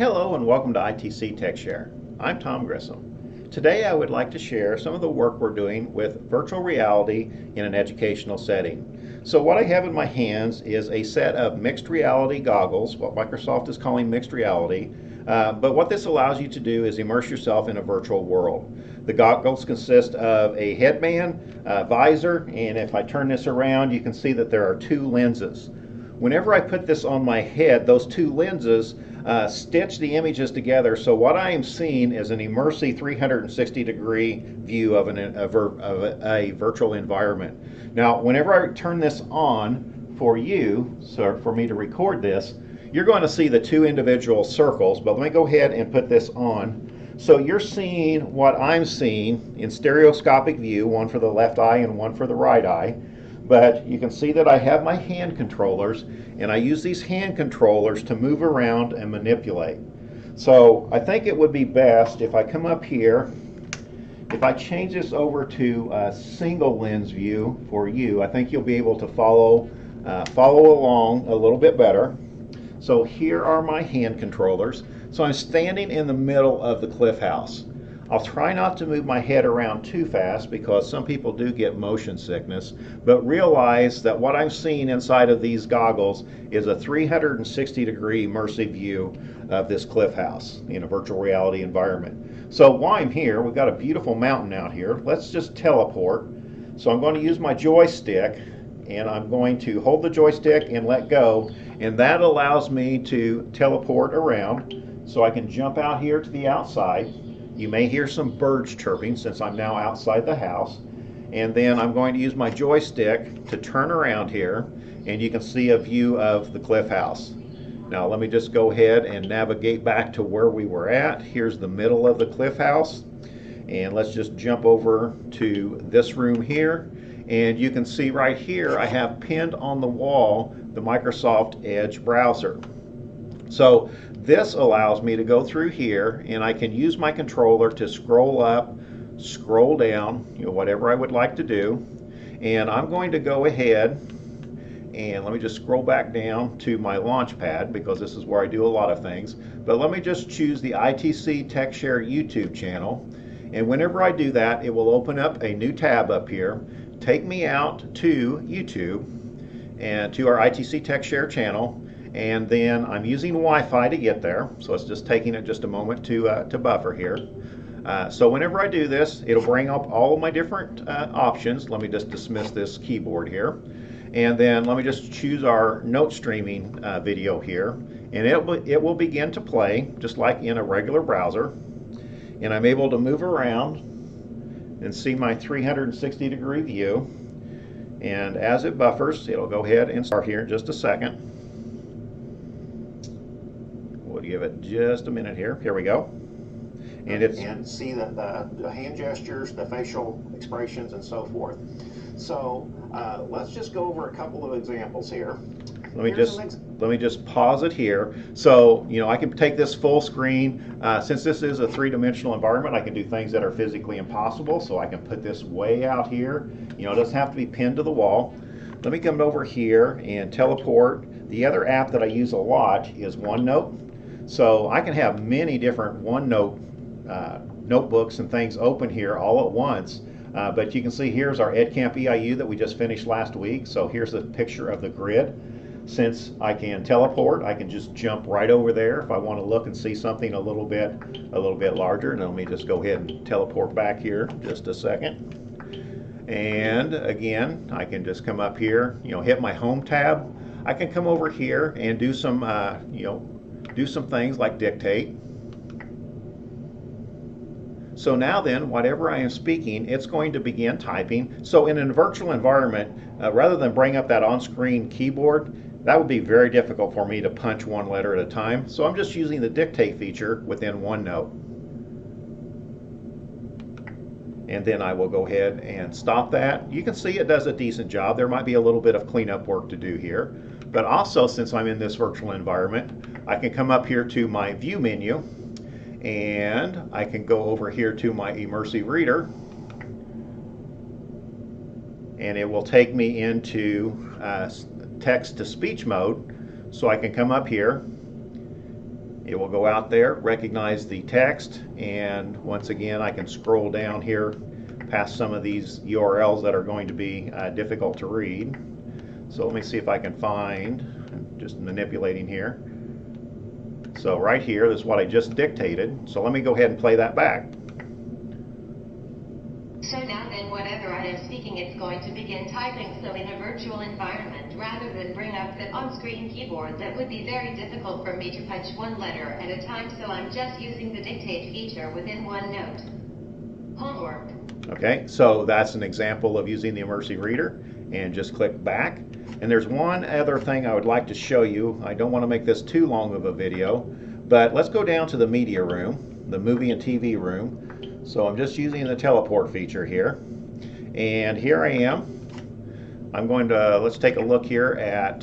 Hello and welcome to ITC TechShare. I'm Tom Grissom. Today I would like to share some of the work we're doing with virtual reality in an educational setting. So what I have in my hands is a set of mixed reality goggles, what Microsoft is calling mixed reality, but what this allows you to do is immerse yourself in a virtual world. The goggles consist of a headband, visor, and if I turn this around you can see that there are two lenses. Whenever I put this on my head, those two lenses stitch the images together, so what I am seeing is an immersive 360-degree view of a virtual environment. Now, whenever I turn this on for you, so for me to record this, you're going to see the two individual circles, but let me go ahead and put this on. So you're seeing what I'm seeing in stereoscopic view, one for the left eye and one for the right eye. But you can see that I have my hand controllers, and I use these hand controllers to move around and manipulate. So I think it would be best if I come up here, if I change this over to a single lens view for you, I think you'll be able to follow along a little bit better. So here are my hand controllers. So I'm standing in the middle of the cliff house. I'll try not to move my head around too fast because some people do get motion sickness, but realize that what I'm seeing inside of these goggles is a 360-degree immersive view of this cliff house in a virtual reality environment. So while I'm here, we've got a beautiful mountain out here. Let's just teleport. So I'm going to use my joystick, and I'm going to hold the joystick and let go, and that allows me to teleport around. So I can jump out here to the outside. You may hear some birds chirping since I'm now outside the house. And then I'm going to use my joystick to turn around here, and you can see a view of the cliff house. Now let me just go ahead and navigate back to where we were at. Here's the middle of the cliff house. And let's just jump over to this room here. And you can see right here I have pinned on the wall the Microsoft Edge browser. So this allows me to go through here, and I can use my controller to scroll up, scroll down, whatever I would like to do. And I'm going to go ahead and let me just scroll back down to my launch pad because this is where I do a lot of things. But let me just choose the ITC TechShare YouTube channel. And whenever I do that, it will open up a new tab up here, take me out to YouTube and to our ITC TechShare channel. And then I'm using Wi-Fi to get there, so it's just taking it just a moment to buffer here. So whenever I do this, it'll bring up all of my different options. Let me just dismiss this keyboard here. And then let me just choose our note streaming video here. And it will begin to play just like in a regular browser. And I'm able to move around and see my 360-degree view. And as it buffers, it'll go ahead and start here in just a second. We'll give it just a minute here. Here we go. And see the hand gestures, the facial expressions, and so forth. So let's just go over a couple of examples here. Let me just pause it here. So I can take this full screen. Since this is a three-dimensional environment, I can do things that are physically impossible. So I can put this way out here. It doesn't have to be pinned to the wall. Let me come over here and teleport. The other app that I use a lot is OneNote. So I can have many different OneNote notebooks and things open here all at once. But you can see here's our EdCamp EIU that we just finished last week. So here's a picture of the grid. Since I can teleport, I can just jump right over there if I want to look and see something a little bit larger. And let me just go ahead and teleport back here just a second. And again, I can just come up here, hit my home tab. I can come over here and do some do some things like dictate. So now then, whatever I am speaking, it's going to begin typing. So in a virtual environment, rather than bring up that on-screen keyboard, that would be very difficult for me to punch one letter at a time. So I'm just using the dictate feature within OneNote. And then I will go ahead and stop that. You can see it does a decent job. There might be a little bit of cleanup work to do here. But also, since I'm in this virtual environment, I can come up here to my view menu, and I can go over here to my immersive reader, and it will take me into text to speech mode. So I can come up here It will go out there, recognize the text, and once again I can scroll down here past some of these URLs that are going to be difficult to read. So let me see if I can find, I'm just manipulating here. So right here, this is what I just dictated. So let me go ahead and play that back. So now then, whatever I am speaking, it's going to begin typing. So in a virtual environment, rather than bring up the on-screen keyboard, that would be very difficult for me to punch one letter at a time. So I'm just using the dictate feature within OneNote. Homework. Okay, so that's an example of using the Immersive Reader. And just click back. And there's one other thing I would like to show you. I don't want to make this too long of a video, but let's go down to the media room, the movie and TV room. So I'm just using the teleport feature here. And here I am. I'm going to, let's take a look here at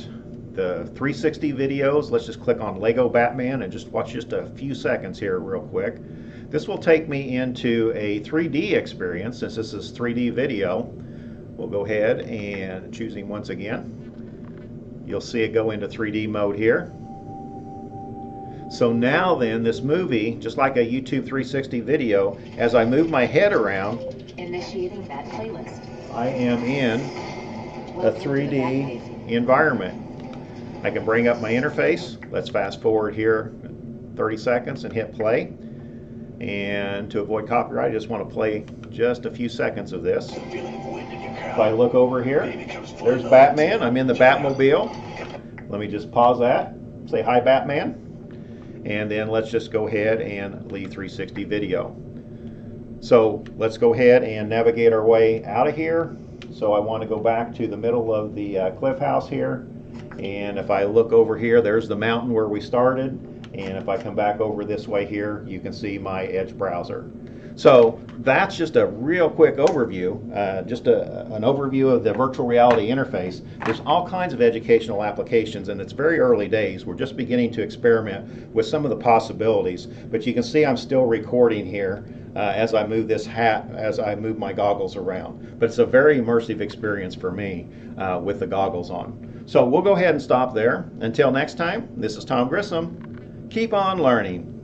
the 360 videos. Let's just click on Lego Batman and just watch just a few seconds here real quick. This will take me into a 3D experience since this is 3D video. We'll go ahead and choosing once again. You'll see it go into 3D mode here. So now then, this movie, just like a YouTube 360 video, as I move my head around, initiating that playlist, I am in a 3D environment. I can bring up my interface. Let's fast forward here 30 seconds and hit play. And to avoid copyright, I just want to play just a few seconds of this. If I look over here, there's Batman. I'm in the Batmobile. Let me just pause that, say hi Batman, and then let's just go ahead and leave 360 video. So let's go ahead and navigate our way out of here. So I want to go back to the middle of the cliff house here, and if I look over here, there's the mountain where we started, and if I come back over this way here, you can see my Edge browser. So that's just a real quick overview, an overview of the virtual reality interface. There's all kinds of educational applications, and it's very early days. We're just beginning to experiment with some of the possibilities, but you can see I'm still recording here as I move this hat, as I move my goggles around. But it's a very immersive experience for me with the goggles on. So we'll go ahead and stop there. Until next time, this is Tom Grissom. Keep on learning.